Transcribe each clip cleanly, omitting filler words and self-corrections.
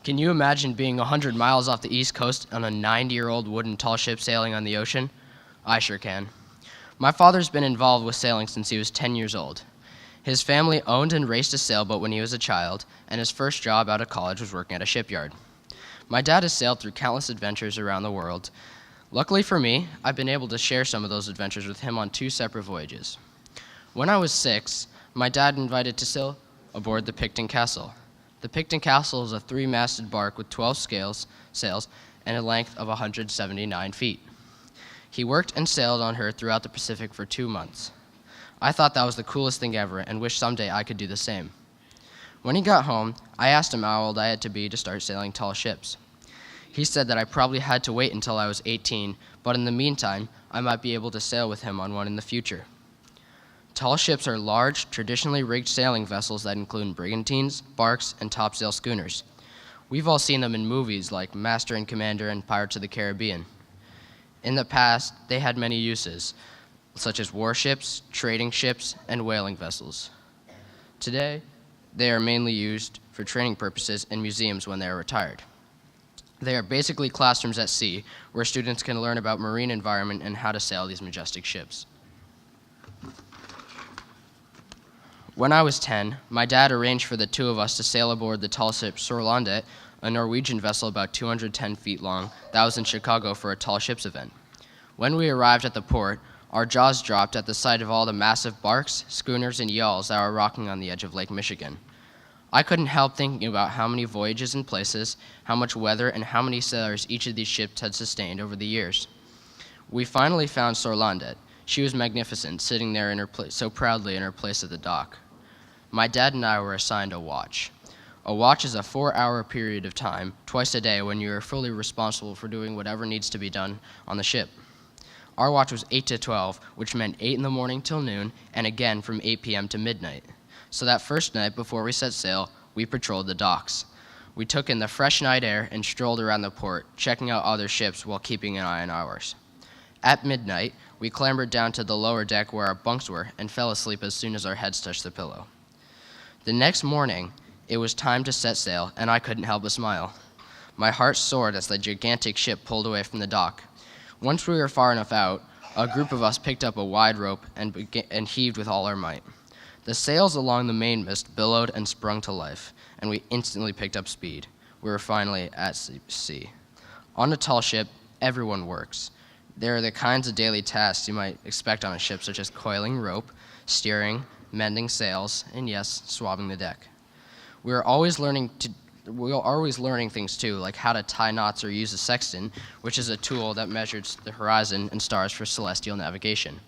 Can you imagine being 100 miles off the East Coast on a 90-year-old wooden tall ship sailing on the ocean? I sure can. My father's been involved with sailing since he was 10 years old. His family owned and raced a sailboat when he was a child, and his first job out of college was working at a shipyard. My dad has sailed through countless adventures around the world. Luckily for me, I've been able to share some of those adventures with him on 2 separate voyages. When I was 6, my dad invited to sail aboard the Picton Castle. The Picton Castle is a 3-masted bark with 12 sails and a length of 179 feet. He worked and sailed on her throughout the Pacific for 2 months. I thought that was the coolest thing ever and wished someday I could do the same. When he got home, I asked him how old I had to be to start sailing tall ships. He said that I probably had to wait until I was 18, but in the meantime, I might be able to sail with him on one in the future. Tall ships are large, traditionally rigged sailing vessels that include brigantines, barks, and topsail schooners. We've all seen them in movies like Master and Commander and Pirates of the Caribbean. In the past, they had many uses, such as warships, trading ships, and whaling vessels. Today, they are mainly used for training purposes in museums when they are retired. They are basically classrooms at sea where students can learn about marine environment and how to sail these majestic ships. When I was 10, my dad arranged for the 2 of us to sail aboard the tall ship Sorlandet, a Norwegian vessel about 210 feet long that was in Chicago for a tall ships event. When we arrived at the port, our jaws dropped at the sight of all the massive barks, schooners, and yawls that were rocking on the edge of Lake Michigan. I couldn't help thinking about how many voyages and places, how much weather, and how many sailors each of these ships had sustained over the years. We finally found Sorlandet. She was magnificent, sitting there in her so proudly in her place at the dock. My dad and I were assigned a watch. A watch is a 4-hour period of time, twice a day, when you are fully responsible for doing whatever needs to be done on the ship. Our watch was 8 to 12, which meant 8 in the morning till noon, and again from 8 p.m. to midnight. So that first night before we set sail, we patrolled the docks. We took in the fresh night air and strolled around the port, checking out other ships while keeping an eye on ours. At midnight, we clambered down to the lower deck where our bunks were and fell asleep as soon as our heads touched the pillow. The next morning, it was time to set sail, and I couldn't help but smile. My heart soared as the gigantic ship pulled away from the dock. Once we were far enough out, a group of us picked up a wide rope and heaved with all our might. The sails along the mainmast billowed and sprung to life, and we instantly picked up speed. We were finally at sea. On a tall ship, everyone works. There are the kinds of daily tasks you might expect on a ship, such as coiling rope, steering, mending sails, and yes, swabbing the deck. We are always learning things too, like how to tie knots or use a sextant, which is a tool that measures the horizon and stars for celestial navigation.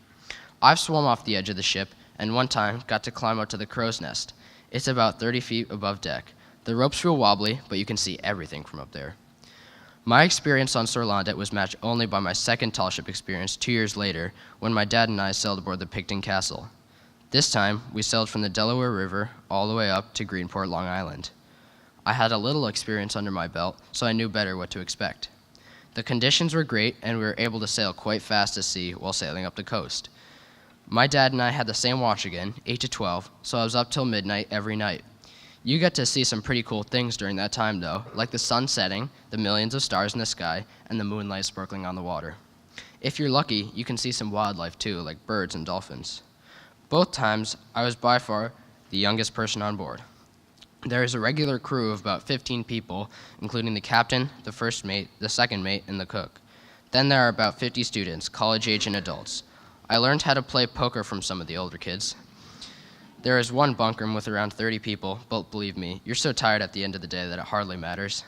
I've swum off the edge of the ship, and one time got to climb up to the crow's nest. It's about 30 feet above deck. The ropes feel wobbly, but you can see everything from up there. My experience on Sorlandet was matched only by my second tall ship experience 2 years later, when my dad and I sailed aboard the Picton Castle. This time, we sailed from the Delaware River all the way up to Greenport, Long Island. I had a little experience under my belt, so I knew better what to expect. The conditions were great, and we were able to sail quite fast at sea while sailing up the coast. My dad and I had the same watch again, 8 to 12, so I was up till midnight every night. You get to see some pretty cool things during that time, though, like the sun setting, the millions of stars in the sky, and the moonlight sparkling on the water. If you're lucky, you can see some wildlife too, like birds and dolphins. Both times, I was by far the youngest person on board. There is a regular crew of about 15 people, including the captain, the first mate, the second mate, and the cook. Then there are about 50 students, college-age and adults. I learned how to play poker from some of the older kids. There is one bunkroom with around 30 people, but believe me, you're so tired at the end of the day that it hardly matters.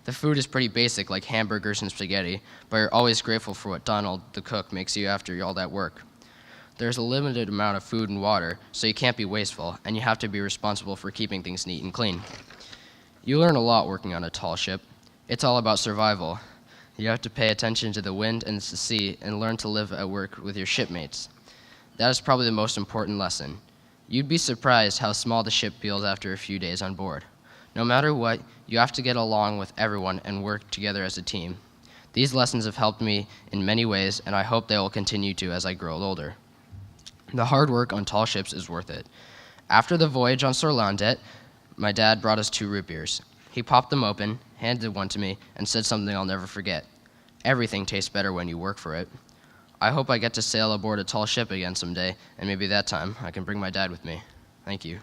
The food is pretty basic, like hamburgers and spaghetti, but you're always grateful for what Donald, the cook, makes you after all that work. There's a limited amount of food and water, so you can't be wasteful, and you have to be responsible for keeping things neat and clean. You learn a lot working on a tall ship. It's all about survival. You have to pay attention to the wind and the sea and learn to live at work with your shipmates. That is probably the most important lesson. You'd be surprised how small the ship feels after a few days on board. No matter what, you have to get along with everyone and work together as a team. These lessons have helped me in many ways, and I hope they will continue to as I grow older. The hard work on tall ships is worth it. After the voyage on Sorlandet, my dad brought us 2 root beers. He popped them open, handed one to me, and said something I'll never forget. Everything tastes better when you work for it. I hope I get to sail aboard a tall ship again someday, and maybe that time I can bring my dad with me. Thank you.